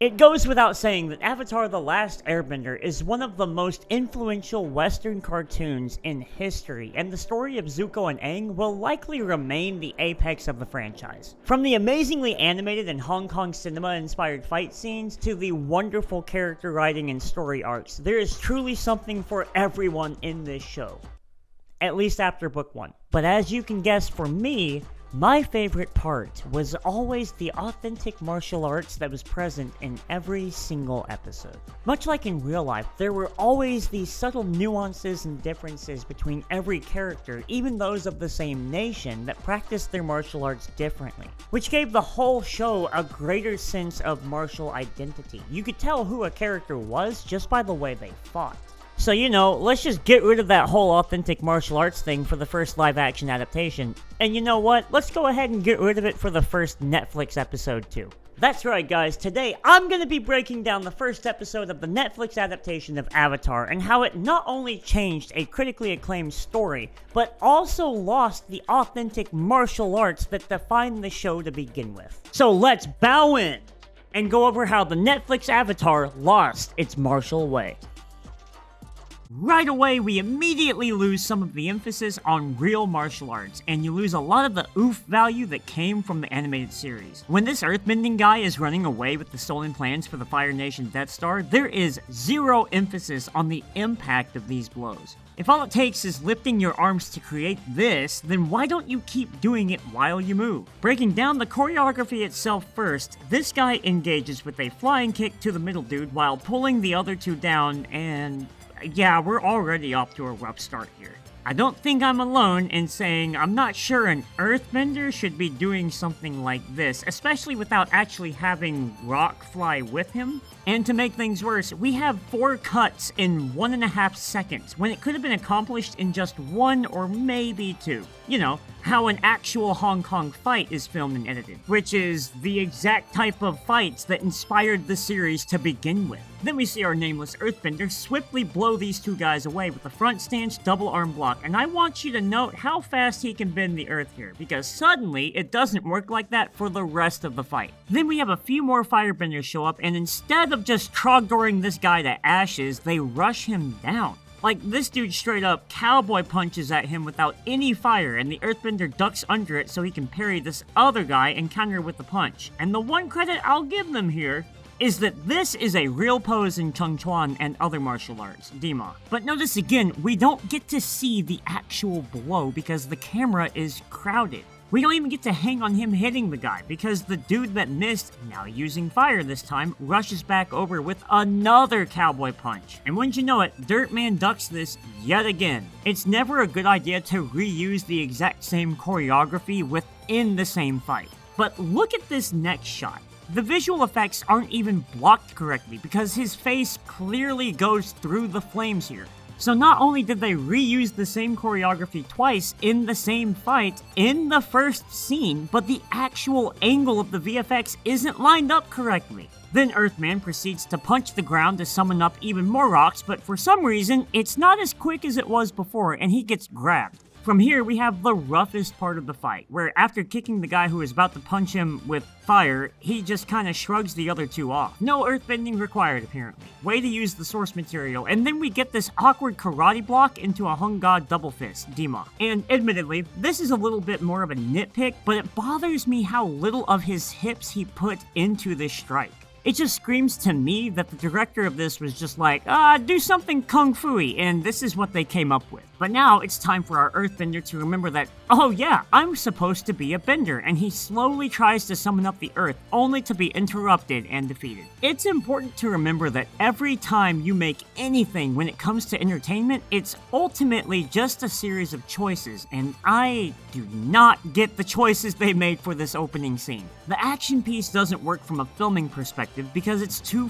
It goes without saying that Avatar: The Last Airbender is one of the most influential Western cartoons in history, and the story of Zuko and Aang will likely remain the apex of the franchise. From the amazingly animated and Hong Kong cinema-inspired fight scenes to the wonderful character writing and story arcs, there is truly something for everyone in this show. At least after book 1. But as you can guess, for me, my favorite part was always the authentic martial arts that was present in every single episode. Much like in real life, there were always these subtle nuances and differences between every character, even those of the same nation, that practiced their martial arts differently, which gave the whole show a greater sense of martial identity. You could tell who a character was just by the way they fought. So, let's just get rid of that whole authentic martial arts thing for the first live-action adaptation. And you know what? Let's go ahead and get rid of it for the first Netflix episode, too. That's right, guys. Today, I'm going to be breaking down the first episode of the Netflix adaptation of Avatar and how it not only changed a critically acclaimed story, but also lost the authentic martial arts that defined the show to begin with. So let's bow in and go over how the Netflix Avatar lost its martial way. Right away, we immediately lose some of the emphasis on real martial arts, and you lose a lot of the oof value that came from the animated series. When this earthbending guy is running away with the stolen plans for the Fire Nation Death Star, there is zero emphasis on the impact of these blows. If all it takes is lifting your arms to create this, then why don't you keep doing it while you move? Breaking down the choreography itself first, this guy engages with a flying kick to the middle dude while pulling the other two down, and yeah, we're already off to a rough start here. I don't think I'm alone in saying I'm not sure an earthbender should be doing something like this, especially without actually having rock fly with him. And to make things worse, we have 4 cuts in 1.5 seconds, when it could have been accomplished in just 1 or maybe 2. You know, how an actual Hong Kong fight is filmed and edited, which is the exact type of fights that inspired the series to begin with. Then we see our nameless earthbender swiftly blow these two guys away with a front stance double arm block, and I want you to note how fast he can bend the earth here, because suddenly it doesn't work like that for the rest of the fight. Then we have a few more firebenders show up, and instead of just Trogdoring this guy to ashes, they rush him down. Like, this dude straight up cowboy punches at him without any fire, and the earthbender ducks under it so he can parry this other guy and counter with the punch. And the one credit I'll give them here is that this is a real pose in Chung Chuan and other martial arts, Dima. But notice again, we don't get to see the actual blow because the camera is crowded. We don't even get to hang on him hitting the guy because the dude that missed, now using fire this time, rushes back over with another cowboy punch. And wouldn't you know it, Dirtman ducks this yet again. It's never a good idea to reuse the exact same choreography within the same fight. But look at this next shot. The visual effects aren't even blocked correctly because his face clearly goes through the flames here. So not only did they reuse the same choreography twice in the same fight in the first scene, but the actual angle of the VFX isn't lined up correctly. Then Earthman proceeds to punch the ground to summon up even more rocks, but for some reason, it's not as quick as it was before, and he gets grabbed. From here, we have the roughest part of the fight, where after kicking the guy who is about to punch him with fire, he just kinda shrugs the other two off. No earthbending required, apparently. Way to use the source material, and then we get this awkward karate block into a Hung God double fist, Dima. And admittedly, this is a little bit more of a nitpick, but it bothers me how little of his hips he put into this strike. It just screams to me that the director of this was just like, do something kung fu-y, and this is what they came up with. But now it's time for our earthbender to remember that, oh yeah, I'm supposed to be a bender, and he slowly tries to summon up the earth, only to be interrupted and defeated. It's important to remember that every time you make anything when it comes to entertainment, it's ultimately just a series of choices, and I do not get the choices they made for this opening scene. The action piece doesn't work from a filming perspective because it's too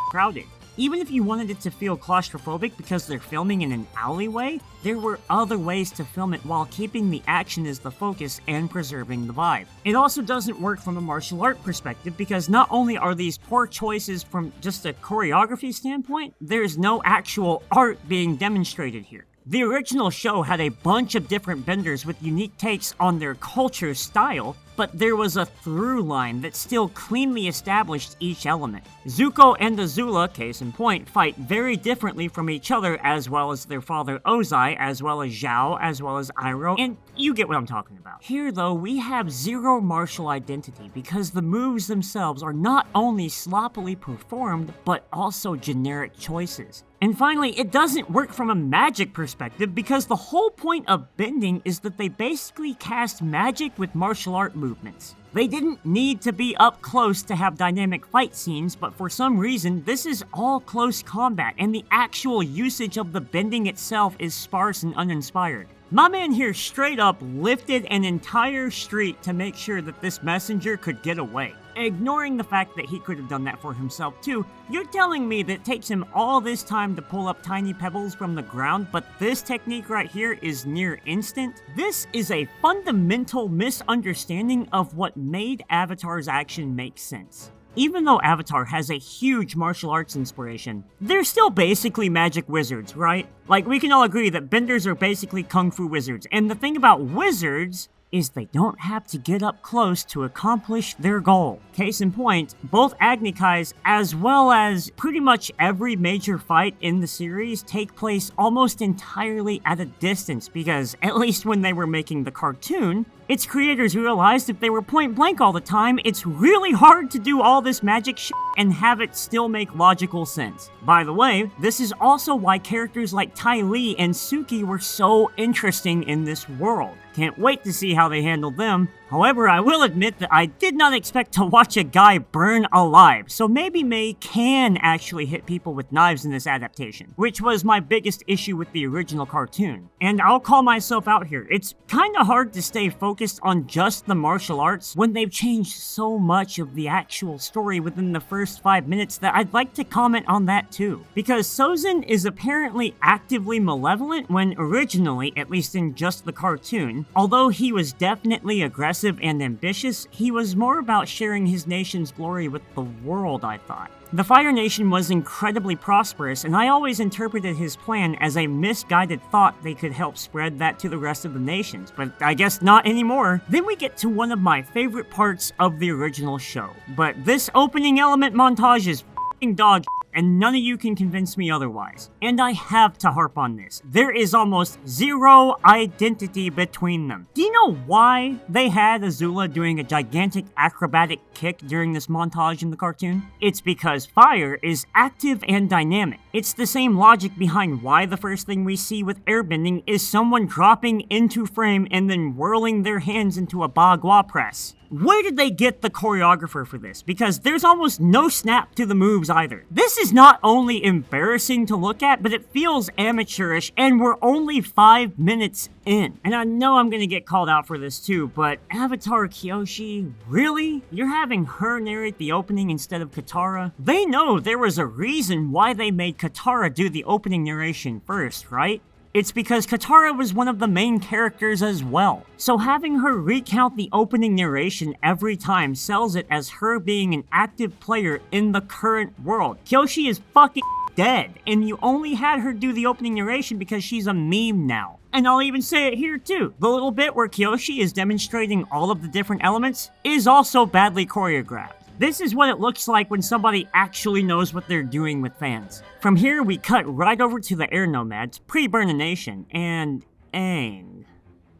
crowded. Even if you wanted it to feel claustrophobic because they're filming in an alleyway, there were other ways to film it while keeping the action as the focus and preserving the vibe. It also doesn't work from a martial art perspective because not only are these poor choices from just a choreography standpoint, there's no actual art being demonstrated here. The original show had a bunch of different benders with unique takes on their culture style, but there was a through line that still cleanly established each element. Zuko and Azula, case in point, fight very differently from each other, as well as their father Ozai, as well as Zhao, as well as Iroh, and you get what I'm talking about. Here though, we have zero martial identity because the moves themselves are not only sloppily performed, but also generic choices. And finally, it doesn't work from a magic perspective because the whole point of bending is that they basically cast magic with martial art movements. They didn't need to be up close to have dynamic fight scenes, but for some reason, this is all close combat, and the actual usage of the bending itself is sparse and uninspired. My man here straight up lifted an entire street to make sure that this messenger could get away. Ignoring the fact that he could have done that for himself too, you're telling me that it takes him all this time to pull up tiny pebbles from the ground, but this technique right here is near instant? This is a fundamental misunderstanding of what made Avatar's action make sense. Even though Avatar has a huge martial arts inspiration, they're still basically magic wizards, right? Like, we can all agree that benders are basically kung fu wizards, and the thing about wizards is they don't have to get up close to accomplish their goal. Case in point, both Agni Kais as well as pretty much every major fight in the series take place almost entirely at a distance because, at least when they were making the cartoon, its creators realized if they were point blank all the time, it's really hard to do all this magic shit and have it still make logical sense. By the way, this is also why characters like Ty Lee and Suki were so interesting in this world. Can't wait to see how they handled them. However, I will admit that I did not expect to watch a guy burn alive, so maybe Mei can actually hit people with knives in this adaptation, which was my biggest issue with the original cartoon. And I'll call myself out here, it's kinda hard to stay focused on just the martial arts when they've changed so much of the actual story within the first 5 minutes that I'd like to comment on that too. Because Sozin is apparently actively malevolent when originally, at least in just the cartoon, although he was definitely aggressive and ambitious, he was more about sharing his nation's glory with the world, I thought. The Fire Nation was incredibly prosperous, and I always interpreted his plan as a misguided thought they could help spread that to the rest of the nations, but I guess not anymore. Then we get to one of my favorite parts of the original show, but this opening element montage is f***ing dog shit, and none of you can convince me otherwise. And I have to harp on this. There is almost zero identity between them. Do you know why they had Azula doing a gigantic acrobatic kick during this montage in the cartoon? It's because fire is active and dynamic. It's the same logic behind why the first thing we see with airbending is someone dropping into frame and then whirling their hands into a bagua press. Where did they get the choreographer for this? Because there's almost no snap to the moves either. This is not only embarrassing to look at, but it feels amateurish, and we're only 5 minutes in. And I know I'm gonna get called out for this too, but Avatar Kyoshi, really? You're having her narrate the opening instead of Katara? They know there was a reason why they made Katara do the opening narration first, right? It's because Katara was one of the main characters as well. So having her recount the opening narration every time sells it as her being an active player in the current world. Kyoshi is fucking dead, and you only had her do the opening narration because she's a meme now. And I'll even say it here too. The little bit where Kyoshi is demonstrating all of the different elements is also badly choreographed. This is what it looks like when somebody actually knows what they're doing with fans. From here, we cut right over to the air nomads, pre-Burnination, and Aang.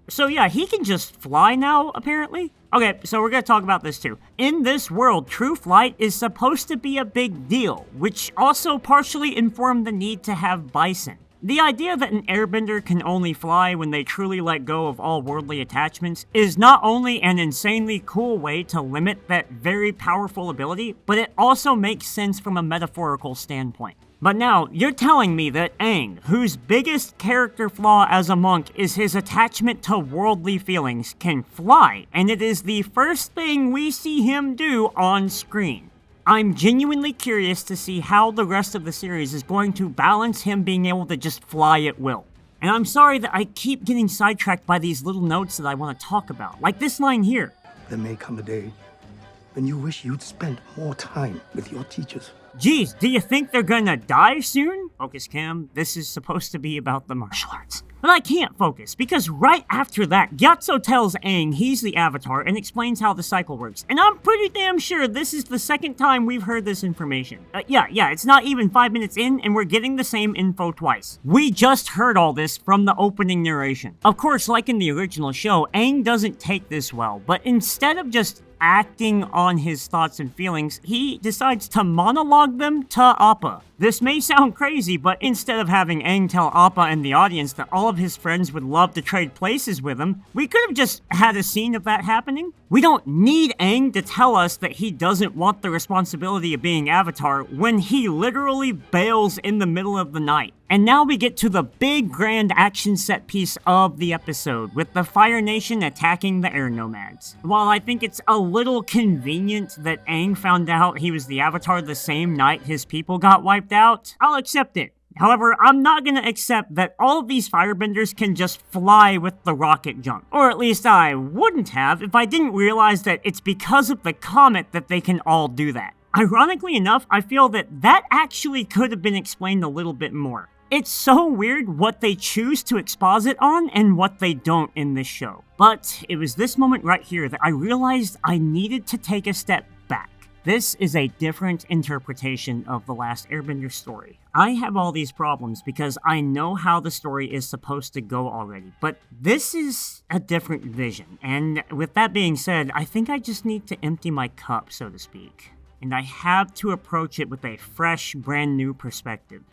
So yeah, he can just fly now, apparently? Okay, so we're gonna talk about this too. In this world, true flight is supposed to be a big deal, which also partially informed the need to have bison. The idea that an airbender can only fly when they truly let go of all worldly attachments is not only an insanely cool way to limit that very powerful ability, but it also makes sense from a metaphorical standpoint. But now, you're telling me that Aang, whose biggest character flaw as a monk is his attachment to worldly feelings, can fly, and it is the first thing we see him do on screen. I'm genuinely curious to see how the rest of the series is going to balance him being able to just fly at will. And I'm sorry that I keep getting sidetracked by these little notes that I want to talk about, like this line here. There may come a day when you wish you'd spent more time with your teachers. Geez, do you think they're gonna die soon? Focus cam, this is supposed to be about the martial arts. But I can't focus, because right after that, Gyatso tells Aang he's the Avatar and explains how the cycle works. And I'm pretty damn sure this is the second time we've heard this information. Yeah, it's not even 5 minutes in, and we're getting the same info twice. We just heard all this from the opening narration. Of course, like in the original show, Aang doesn't take this well, but instead of just acting on his thoughts and feelings, he decides to monologue them to Appa. This may sound crazy, but instead of having Aang tell Appa and the audience that all of his friends would love to trade places with him, we could have just had a scene of that happening. We don't need Aang to tell us that he doesn't want the responsibility of being Avatar when he literally bails in the middle of the night. And now we get to the big grand action set piece of the episode, with the Fire Nation attacking the Air Nomads. While I think it's a little convenient that Aang found out he was the Avatar the same night his people got wiped out, I'll accept it. However, I'm not gonna accept that all of these firebenders can just fly with the rocket jump. Or at least I wouldn't have if I didn't realize that it's because of the comet that they can all do that. Ironically enough, I feel that actually could have been explained a little bit more. It's so weird what they choose to exposit on and what they don't in this show. But it was this moment right here that I realized I needed to take a step back. This is a different interpretation of The Last Airbender story. I have all these problems because I know how the story is supposed to go already, but this is a different vision. And with that being said, I think I just need to empty my cup, so to speak. And I have to approach it with a fresh, brand new perspective.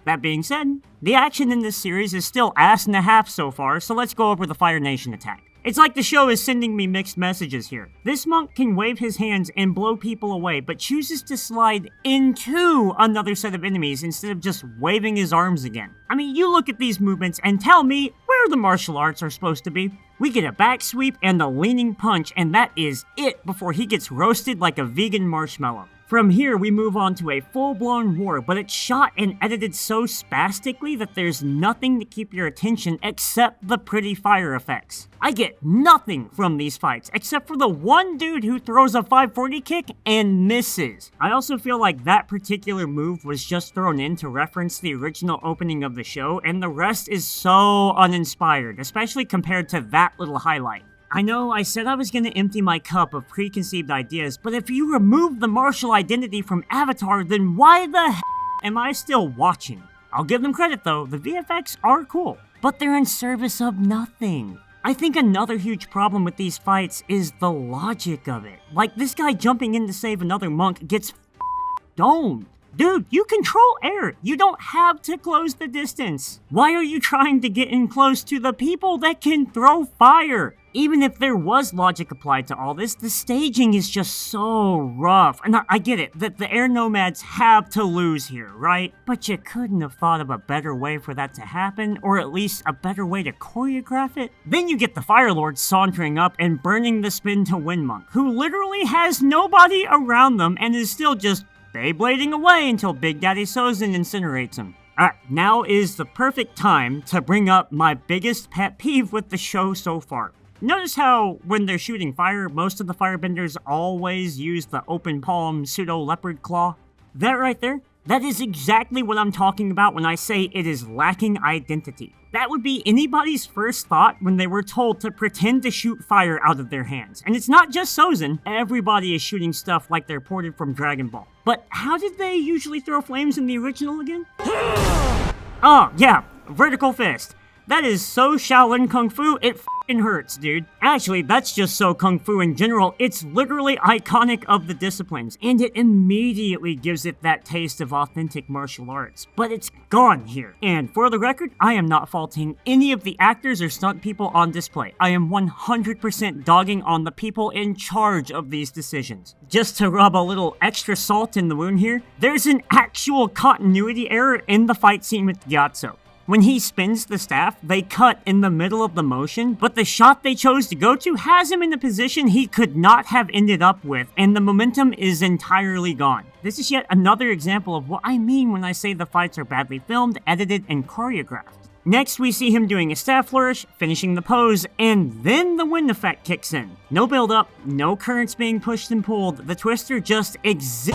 That being said, the action in this series is still ass and a half so far, so let's go over the Fire Nation attack. It's like the show is sending me mixed messages here. This monk can wave his hands and blow people away, but chooses to slide into another set of enemies instead of just waving his arms again. I mean, you look at these movements and tell me where the martial arts are supposed to be. We get a back sweep and a leaning punch, and that is it before he gets roasted like a vegan marshmallow. From here, we move on to a full-blown war, but it's shot and edited so spastically that there's nothing to keep your attention except the pretty fire effects. I get nothing from these fights, except for the one dude who throws a 540 kick and misses. I also feel like that particular move was just thrown in to reference the original opening of the show, and the rest is so uninspired, especially compared to that little highlight. I know I said I was going to empty my cup of preconceived ideas, but if you remove the martial identity from Avatar, then why the hell am I still watching? I'll give them credit though, the VFX are cool, but they're in service of nothing. I think another huge problem with these fights is the logic of it. Like, this guy jumping in to save another monk gets domed. Dude, you control air. You don't have to close the distance. Why are you trying to get in close to the people that can throw fire? Even if there was logic applied to all this, the staging is just so rough. And I get it, that the Air Nomads have to lose here, right? But you couldn't have thought of a better way for that to happen, or at least a better way to choreograph it? Then you get the Fire Lord sauntering up and burning the spin to Wind Monk, who literally has nobody around them and is still just Beyblading away until Big Daddy Sozin incinerates him. Alright, now is the perfect time to bring up my biggest pet peeve with the show so far. Notice how, when they're shooting fire, most of the firebenders always use the open palm pseudo-leopard claw? That right there, that is exactly what I'm talking about when I say it is lacking identity. That would be anybody's first thought when they were told to pretend to shoot fire out of their hands. And it's not just Sozin, everybody is shooting stuff like they're ported from Dragon Ball. But how did they usually throw flames in the original again? Oh, yeah, vertical fist. That is so Shaolin Kung Fu, it f***ing hurts, dude. Actually, that's just so Kung Fu in general, it's literally iconic of the disciplines, and it immediately gives it that taste of authentic martial arts. But it's gone here. And for the record, I am not faulting any of the actors or stunt people on display. I am 100% dogging on the people in charge of these decisions. Just to rub a little extra salt in the wound here, there's an actual continuity error in the fight scene with Gyatso. When he spins the staff, they cut in the middle of the motion, but the shot they chose to go to has him in a position he could not have ended up with, and the momentum is entirely gone. This is yet another example of what I mean when I say the fights are badly filmed, edited, and choreographed. Next, we see him doing a staff flourish, finishing the pose, and then the wind effect kicks in. No build up, no currents being pushed and pulled, the twister just exists.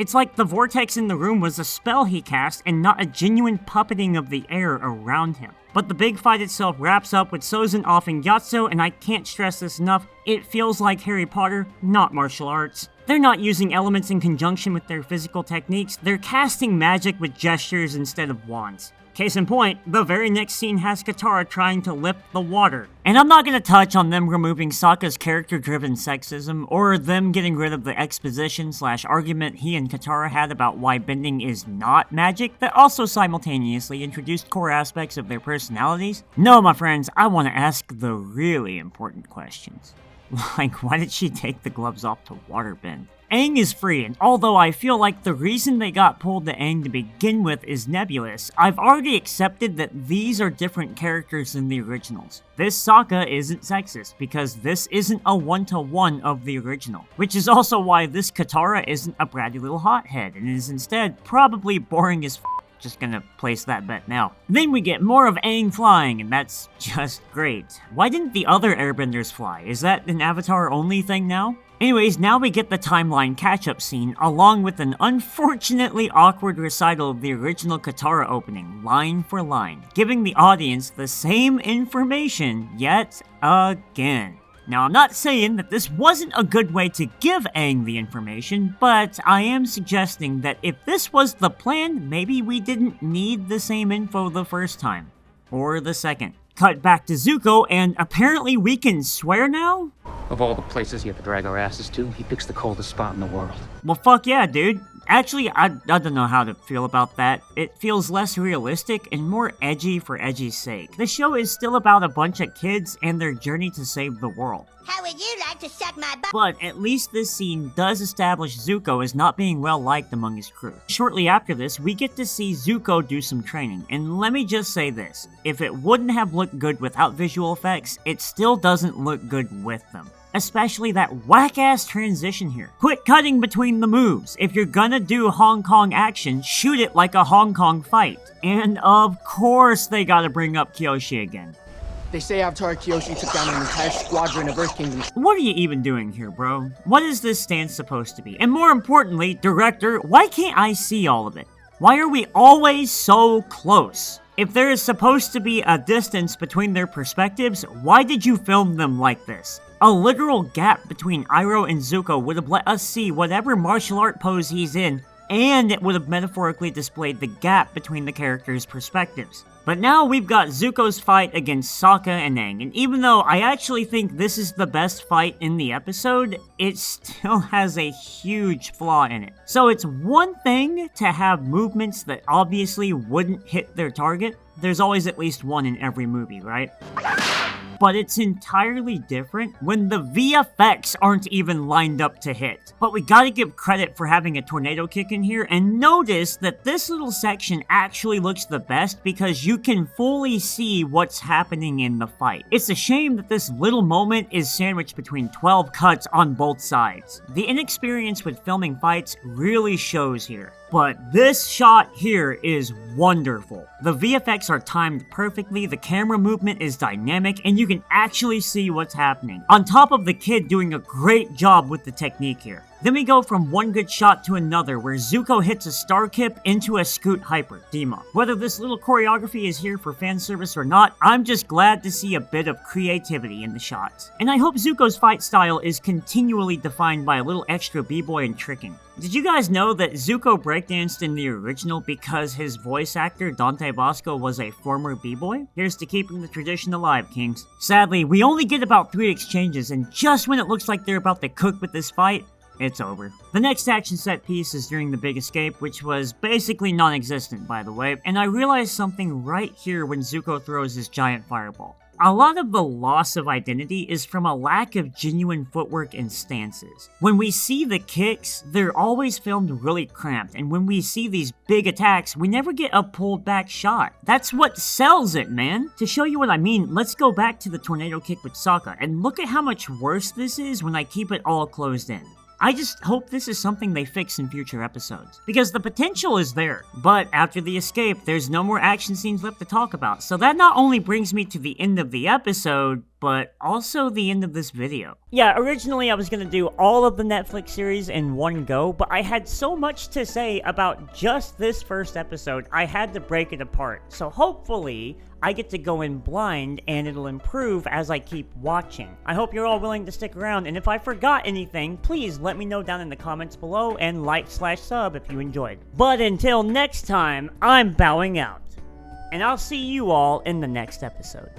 It's like the vortex in the room was a spell he cast and not a genuine puppeting of the air around him. But the big fight itself wraps up with Sozin offing Gyatso, and I can't stress this enough, it feels like Harry Potter, not martial arts. They're not using elements in conjunction with their physical techniques, they're casting magic with gestures instead of wands. Case in point, the very next scene has Katara trying to lift the water. And I'm not gonna touch on them removing Sokka's character-driven sexism, or them getting rid of the exposition/argument he and Katara had about why bending is not magic that also simultaneously introduced core aspects of their personalities. No, my friends, I want to ask the really important questions. Like, why did she take the gloves off to waterbend? Aang is free, and although I feel like the reason they got pulled to Aang to begin with is nebulous, I've already accepted that these are different characters than the originals. This Sokka isn't sexist, because this isn't a one-to-one of the original, which is also why this Katara isn't a bratty little hothead, and is instead probably boring as f***. Just gonna place that bet now. Then we get more of Aang flying, and that's just great. Why didn't the other airbenders fly? Is that an Avatar-only thing now? Anyways, now we get the timeline catch-up scene, along with an unfortunately awkward recital of the original Katara opening, line for line, giving the audience the same information yet again. Now, I'm not saying that this wasn't a good way to give Aang the information, but I am suggesting that if this was the plan, maybe we didn't need the same info the first time. Or the second. Cut back to Zuko, and apparently we can swear now? Of all the places you have to drag our asses to, he picks the coldest spot in the world. Well, fuck yeah, dude. Actually, I don't know how to feel about that. It feels less realistic and more edgy for edgy's sake. The show is still about a bunch of kids and their journey to save the world. How would you like to suck my butt? But at least this scene does establish Zuko as not being well liked among his crew. Shortly after this, we get to see Zuko do some training, and let me just say this. If it wouldn't have looked good without visual effects, it still doesn't look good with them. Especially that whack-ass transition here. Quit cutting between the moves. If you're gonna do Hong Kong action, shoot it like a Hong Kong fight. And of course they gotta bring up Kyoshi again. They say Avatar Kyoshi took down an entire squadron of Earth Kingdom. What are you even doing here, bro? What is this stance supposed to be? And more importantly, director, why can't I see all of it? Why are we always so close? If there is supposed to be a distance between their perspectives, why did you film them like this? A literal gap between Iroh and Zuko would have let us see whatever martial art pose he's in, and it would have metaphorically displayed the gap between the characters' perspectives. But now we've got Zuko's fight against Sokka and Aang, and even though I actually think this is the best fight in the episode, it still has a huge flaw in it. So it's one thing to have movements that obviously wouldn't hit their target. There's always at least one in every movie, right? But it's entirely different when the VFX aren't even lined up to hit. But we gotta give credit for having a tornado kick in here, and notice that this little section actually looks the best because you can fully see what's happening in the fight. It's a shame that this little moment is sandwiched between 12 cuts on both sides. The inexperience with filming fights really shows here. But this shot here is wonderful. The VFX are timed perfectly, the camera movement is dynamic, and you can actually see what's happening. On top of the kid doing a great job with the technique here. Then we go from one good shot to another where Zuko hits a Star Kip into a Scoot Hyper, Dima. Whether this little choreography is here for fan service or not, I'm just glad to see a bit of creativity in the shots. And I hope Zuko's fight style is continually defined by a little extra b-boy and tricking. Did you guys know that Zuko breakdanced in the original because his voice actor, Dante Bosco, was a former b-boy? Here's to keeping the tradition alive, Kings. Sadly, we only get about 3 exchanges, and just when it looks like they're about to cook with this fight, it's over. The next action set piece is during the big escape, which was basically non-existent, by the way, and I realized something right here when Zuko throws his giant fireball. A lot of the loss of identity is from a lack of genuine footwork and stances. When we see the kicks, they're always filmed really cramped, and when we see these big attacks, we never get a pulled back shot. That's what sells it, man! To show you what I mean, let's go back to the tornado kick with Sokka, and look at how much worse this is when I keep it all closed in. I just hope this is something they fix in future episodes, because the potential is there. But after the escape, there's no more action scenes left to talk about, so that not only brings me to the end of the episode, but also the end of this video. Yeah, originally I was gonna do all of the Netflix series in one go, but I had so much to say about just this first episode, I had to break it apart. So hopefully, I get to go in blind and it'll improve as I keep watching. I hope you're all willing to stick around, and if I forgot anything, please let me know down in the comments below and like/sub if you enjoyed. But until next time, I'm bowing out. And I'll see you all in the next episode.